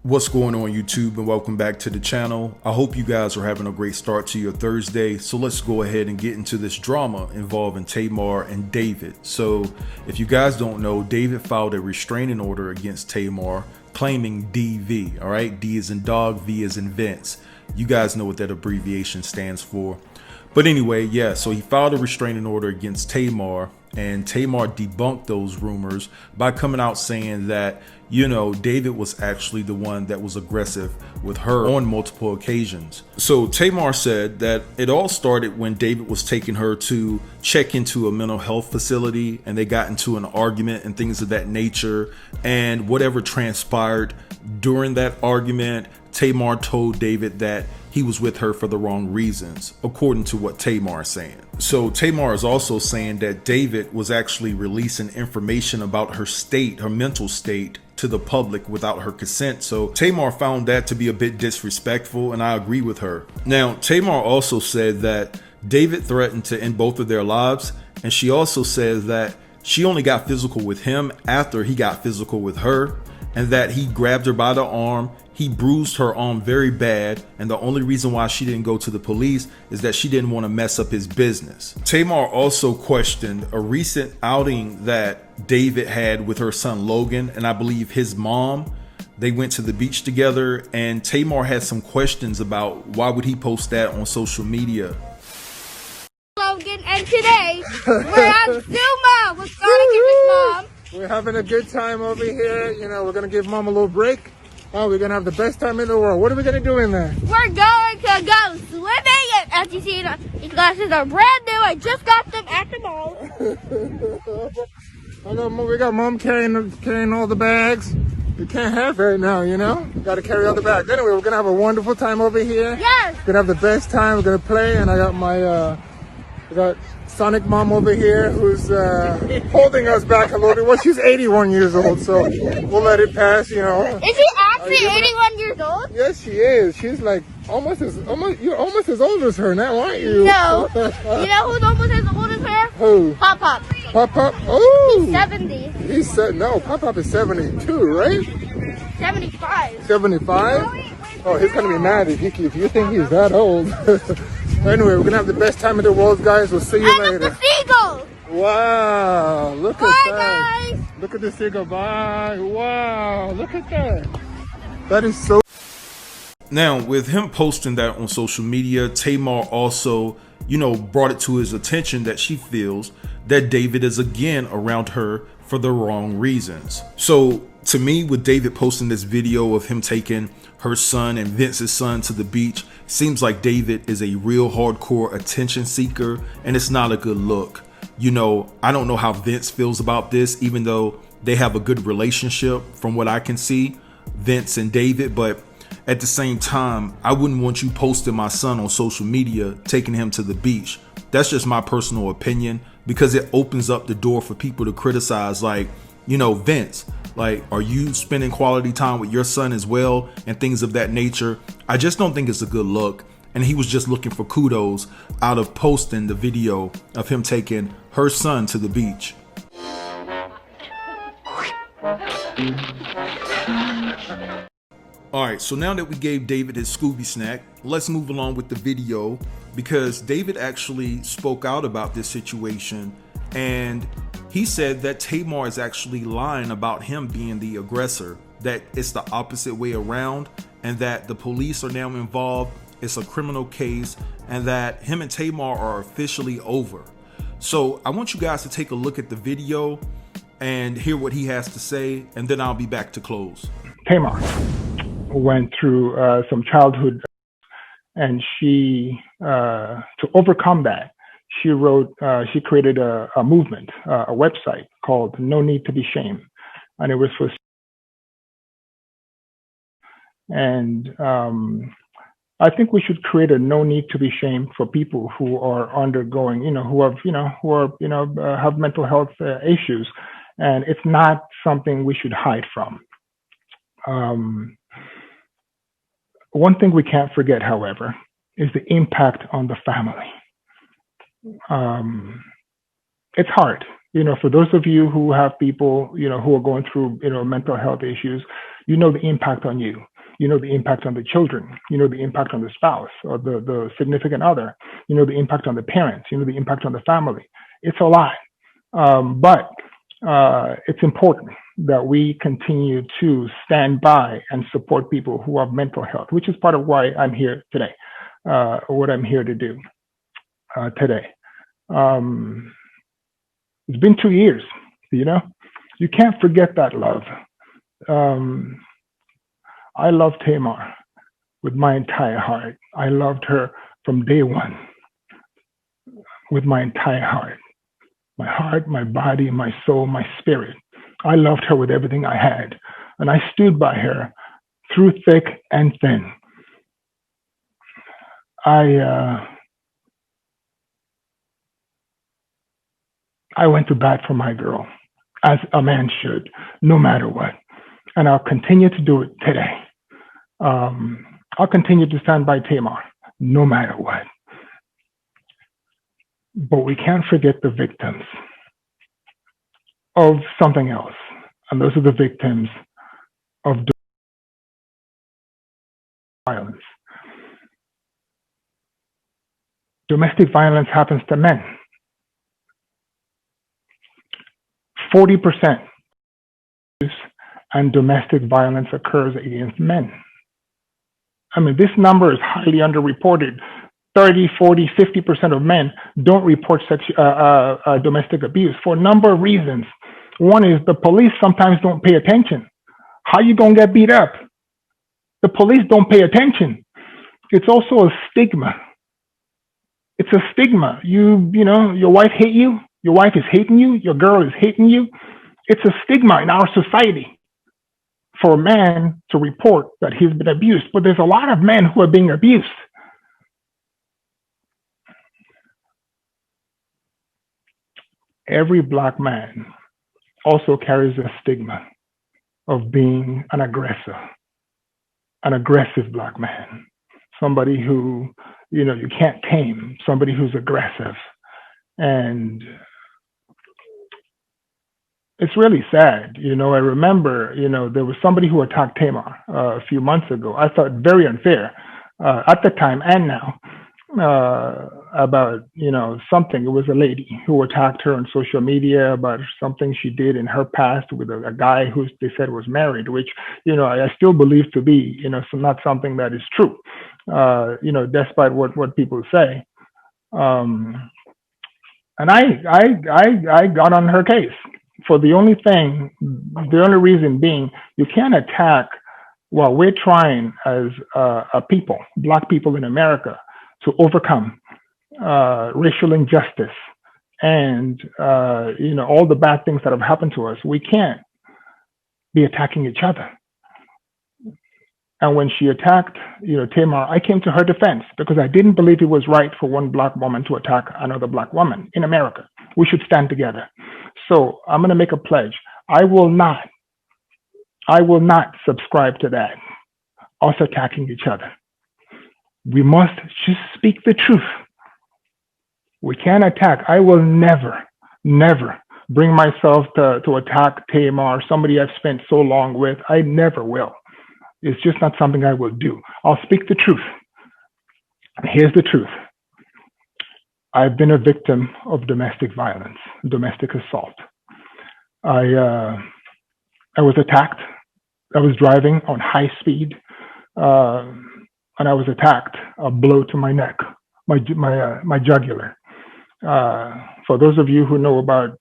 What's going on, YouTube, and welcome back to the channel. I hope you guys are having a great start to your Thursday. So let's go ahead and get into this drama involving Tamar and David. So if you guys don't know, David filed a restraining order against Tamar claiming DV. All right, D is in dog, V is in Vince. You guys know what that abbreviation stands for. But anyway, yeah, so he filed a restraining order against Tamar, and Tamar debunked those rumors by coming out saying that, David was actually the one that was aggressive with her on multiple occasions. So Tamar said that it all started when David was taking her to check into a mental health facility, and they got into an argument and things of that nature. And whatever transpired during that argument, Tamar told David that he was with her for the wrong reasons, according to what Tamar is saying. So Tamar is also saying that David was actually releasing information about her state, her mental state, to the public without her consent. So Tamar found that to be a bit disrespectful, and I agree with her. Now, Tamar also said that David threatened to end both of their lives, and she also says that she only got physical with him after he got physical with her, and that he grabbed her by the arm. He bruised her arm very bad, and the only reason why she didn't go to the police is that she didn't want to mess up his business. Tamar also questioned a recent outing that David had with her son Logan, and I believe his mom. They went to the beach together, and Tamar had some questions about why would he post that on social media. Logan, and today we're at Zuma with Sonic Mom. We're having a good time over here. We're going to give Mom a little break. Oh, we're going to have the best time in the world. What are we going to do in there? We're going to go swimming. And as you see, these glasses are brand new. I just got them at the mall. We got Mom carrying all the bags. You can't have right now, You got to carry all the bags. Anyway, we're going to have a wonderful time over here. Yes. We're going to have the best time. We're going to play. And I got I got Sonic Mom over here who's holding us back a little bit. Well, she's 81 years old, so we'll let it pass, Is she actually 81 years old? Yes, she is. She's like you're almost as old as her now, aren't you? No. You know who's almost as old as her? Who? Pop Pop. Pop Pop? Oh. He's 70. No, Pop Pop is 72, right? 75. 75? Oh, he's gonna be mad if you think he's that old. Anyway, we're gonna have the best time in the world, guys. We'll see you later. The seagull. Wow, look at that. Guys. Look at the seagull. Bye. Wow, look at that. That is so. Now, with him posting that on social media, Tamar also, brought it to his attention that she feels that David is again around her for the wrong reasons. So to me, with David posting this video of him taking her son and Vince's son to the beach, seems like David is a real hardcore attention seeker, and it's not a good look. I don't know how Vince feels about this, even though they have a good relationship from what I can see, Vince and David, but at the same time, I wouldn't want you posting my son on social media, taking him to the beach. That's just my personal opinion, because it opens up the door for people to criticize, like, Vince, like, are you spending quality time with your son as well, and things of that nature. I just don't think it's a good look. And he was just looking for kudos out of posting the video of him taking her son to the beach. All right, so now that we gave David his Scooby snack, let's move along with the video, because David actually spoke out about this situation, and he said that Tamar is actually lying about him being the aggressor, that it's the opposite way around, and that the police are now involved. It's a criminal case, and that him and Tamar are officially over. So I want you guys to take a look at the video and hear what he has to say, and then I'll be back to close. Tamar went through some childhood, and she, to overcome that, she created a movement, a website called No Need to Be Shamed, and it was for, and I think we should create a no need to be shamed for people who are undergoing, have mental health issues, and it's not something we should hide from. One thing we can't forget, however, is the impact on the family. It's hard, for those of you who have people, who are going through, mental health issues, the impact on you. You know the impact on the children. You know the impact on the spouse or the significant other. You know the impact on the parents. You know the impact on the family. It's a lot. But it's important that we continue to stand by and support people who have mental health, which is part of why I'm here today, what I'm here to do today. It's been 2 years, you know? You can't forget that love. I love Tamar with my entire heart. I loved her from day one with my entire heart. My heart, my body, my soul, my spirit. I loved her with everything I had. And I stood by her through thick and thin. I went to bat for my girl, as a man should, no matter what. And I'll continue to do it today. I'll continue to stand by Tamar, no matter what. But we can't forget the victims of something else. And those are the victims of violence. Domestic violence happens to men. 40% and domestic violence occurs against men. I mean, this number is highly underreported. 30, 40, 50% of men don't report domestic abuse for a number of reasons. One is the police sometimes don't pay attention. How you gonna get beat up? The police don't pay attention. It's also a stigma. It's a stigma. You know, your wife hate you. Your wife is hating you. Your girl is hating you. It's a stigma in our society for a man to report that he's been abused. But there's a lot of men who are being abused. Every Black man also carries a stigma of being an aggressive Black man, somebody who, you know, you can't tame, somebody who's aggressive. And it's really sad. You know, I remember, you know, there was somebody who attacked Tamar a few months ago. I thought very unfair at the time and now about, you know, something. It was a lady who attacked her on social media about something she did in her past with a guy who they said was married, which, you know, I still believe to be, you know, not something that is true, you know, despite what people say. And I got on her case for the only reason being, you can't attack while we're trying as a people, Black people in America, to overcome racial injustice and you know, all the bad things that have happened to us. We can't be attacking each other. And when she attacked, you know, Tamar, I came to her defense because I didn't believe it was right for one Black woman to attack another Black woman in America. We should stand together. So I'm going to make a pledge. I will not subscribe to that, us attacking each other. We must just speak the truth. We can't attack. I will never bring myself to attack Tamar, somebody I've spent so long with. I never will. It's just not something I will do. I'll speak the truth. Here's the truth. I've been a victim of domestic violence, domestic assault. I was attacked. I was driving on high speed, and I was attacked. A blow to my neck, my jugular. For those of you who know about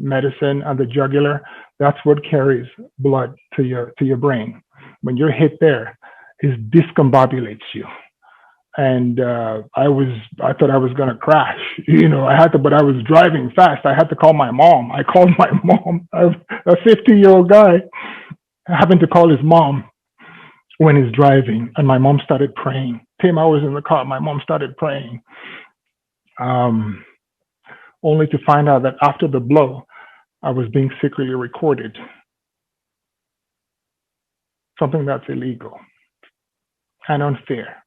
medicine and the jugular, that's what carries blood to your brain. When you're hit there, it discombobulates you. And I thought I was gonna crash. You know, but I was driving fast. I had to call my mom. I called my mom. A 50-year-old guy happened to call his mom when he's driving, and my mom started praying. Tamar was in the car. My mom started praying, only to find out that after the blow, I was being secretly recorded. Something that's illegal and unfair.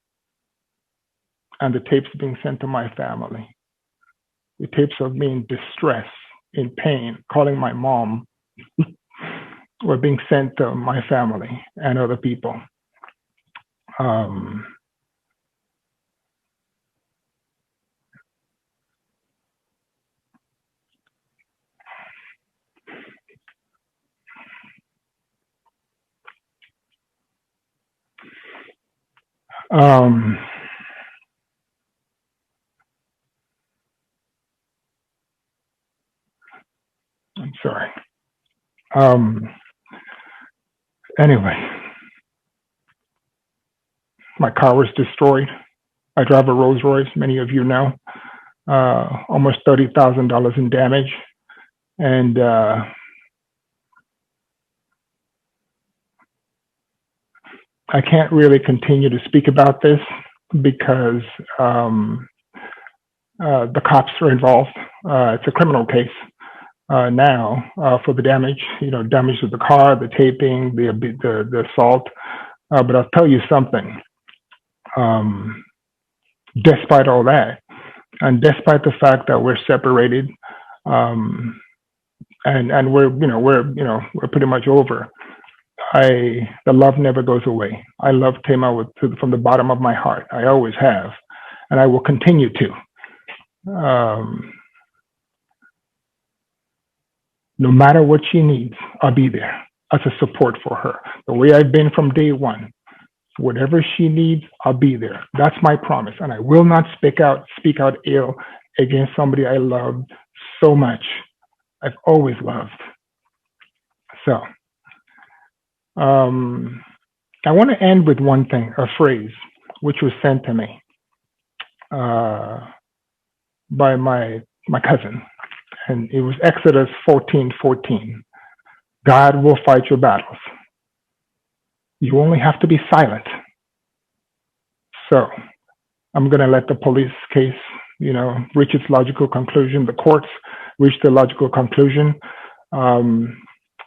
And the tapes being sent to my family. The tapes of me in distress, in pain, calling my mom, were being sent to my family and other people. Um, um, I'm sorry. Um, anyway, my car was destroyed. I drive a Rolls Royce, many of you know, almost $30,000 in damage. And I can't really continue to speak about this because the cops are involved. It's a criminal case now for the damage, damage to the car, the taping, the assault. But I'll tell you something. Despite all that, and despite the fact that we're separated, and we're pretty much over, the love never goes away. I love Tamar from the bottom of my heart. I always have, and I will continue to. No matter what she needs, I'll be there as a support for her. The way I've been from day one. Whatever she needs, I'll be there. That's my promise. And I will not speak out ill against somebody I loved so much. I've always loved. So I want to end with one thing, a phrase, which was sent to me by my cousin. And it was Exodus 14:14. God will fight your battles. You only have to be silent. So I'm going to let the police case, reach its logical conclusion. The courts reach the logical conclusion. And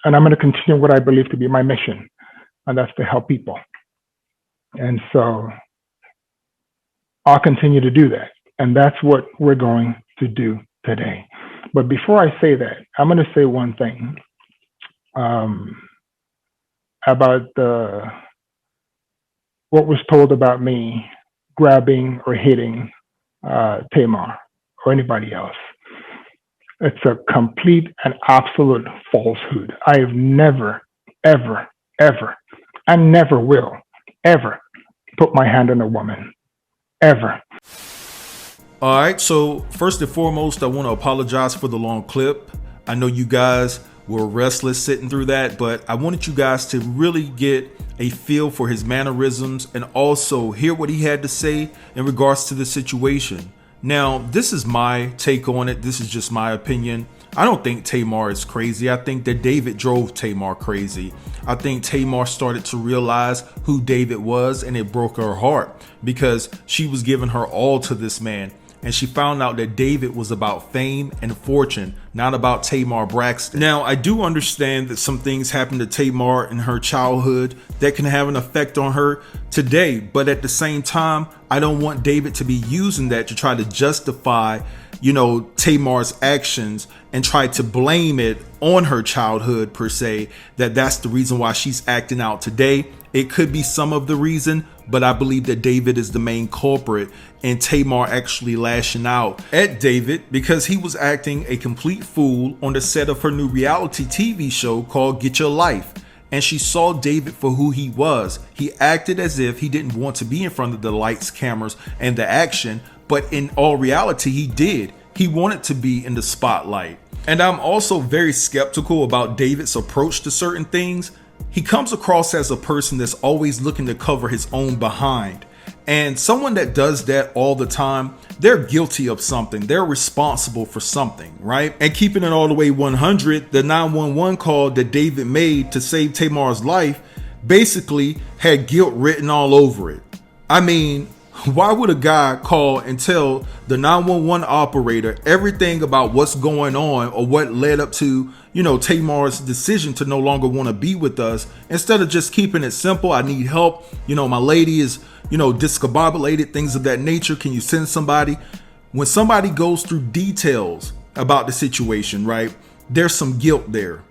I'm going to continue what I believe to be my mission, and that's to help people. And so I'll continue to do that. And that's what we're going to do today. But before I say that, I'm going to say one thing. About what was told about me grabbing or hitting Tamar or anybody else. It's a complete and absolute falsehood. I have never, ever, ever, and never will ever put my hand on a woman. Ever. All right, so first and foremost, I want to apologize for the long clip. I know you guys were restless sitting through that, but I wanted you guys to really get a feel for his mannerisms and also hear what he had to say in regards to the situation. Now, this is my take on it. This is just my opinion. I don't think Tamar is crazy. I think that David drove Tamar crazy. I think Tamar started to realize who David was, and it broke her heart because she was giving her all to this man. And she found out that David was about fame and fortune, not about Tamar Braxton. Now, I do understand that some things happened to Tamar in her childhood that can have an effect on her today. But at the same time, I don't want David to be using that to try to justify, Tamar's actions and try to blame it on her childhood per se, that's the reason why she's acting out today. It could be some of the reason, but I believe that David is the main culprit and Tamar actually lashing out at David because he was acting a complete fool on the set of her new reality TV show called Get Your Life. And she saw David for who he was. He acted as if he didn't want to be in front of the lights, cameras, and the action, but in all reality, he did. He wanted to be in the spotlight. And I'm also very skeptical about David's approach to certain things. He comes across as a person that's always looking to cover his own behind. And someone that does that all the time, they're guilty of something. They're responsible for something, right? And keeping it all the way 100, the 911 call that David made to save Tamar's life basically had guilt written all over it. I mean, why would a guy call and tell the 911 operator everything about what's going on or what led up to, Tamar's decision to no longer want to be with us, instead of just keeping it simple? I need help. My lady is, discombobulated, things of that nature. Can you send somebody? When somebody goes through details about the situation, right, there's some guilt there.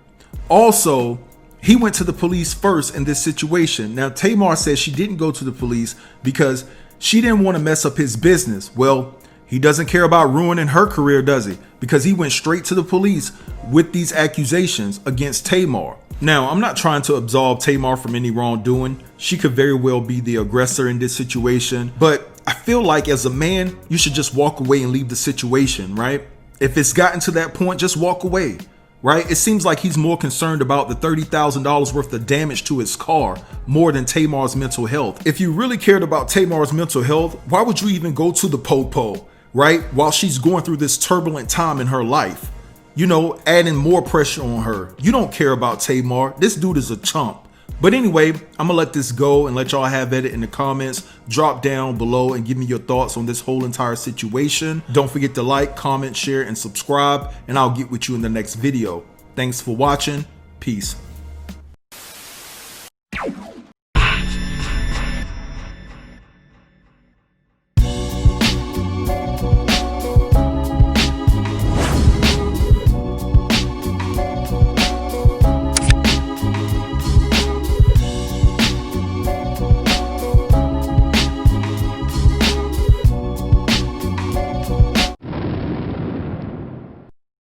Also, He went to the police first in this situation. Now, Tamar says she didn't go to the police because she didn't want to mess up his business. Well, he doesn't care about ruining her career, does he? Because he went straight to the police with these accusations against Tamar. Now, I'm not trying to absolve Tamar from any wrongdoing. She could very well be the aggressor in this situation. But I feel like as a man, you should just walk away and leave the situation, right? If it's gotten to that point, just walk away, right? It seems like he's more concerned about the $30,000 worth of damage to his car more than Tamar's mental health. If you really cared about Tamar's mental health, why would you even go to the popo, right? While she's going through this turbulent time in her life, you know, adding more pressure on her. You don't care about Tamar. This dude is a chump. But anyway, I'm gonna let this go and let y'all have at it in the comments. Drop down below and give me your thoughts on this whole entire situation. Don't forget to like, comment, share, and subscribe, and I'll get with you in the next video. Thanks for watching. Peace.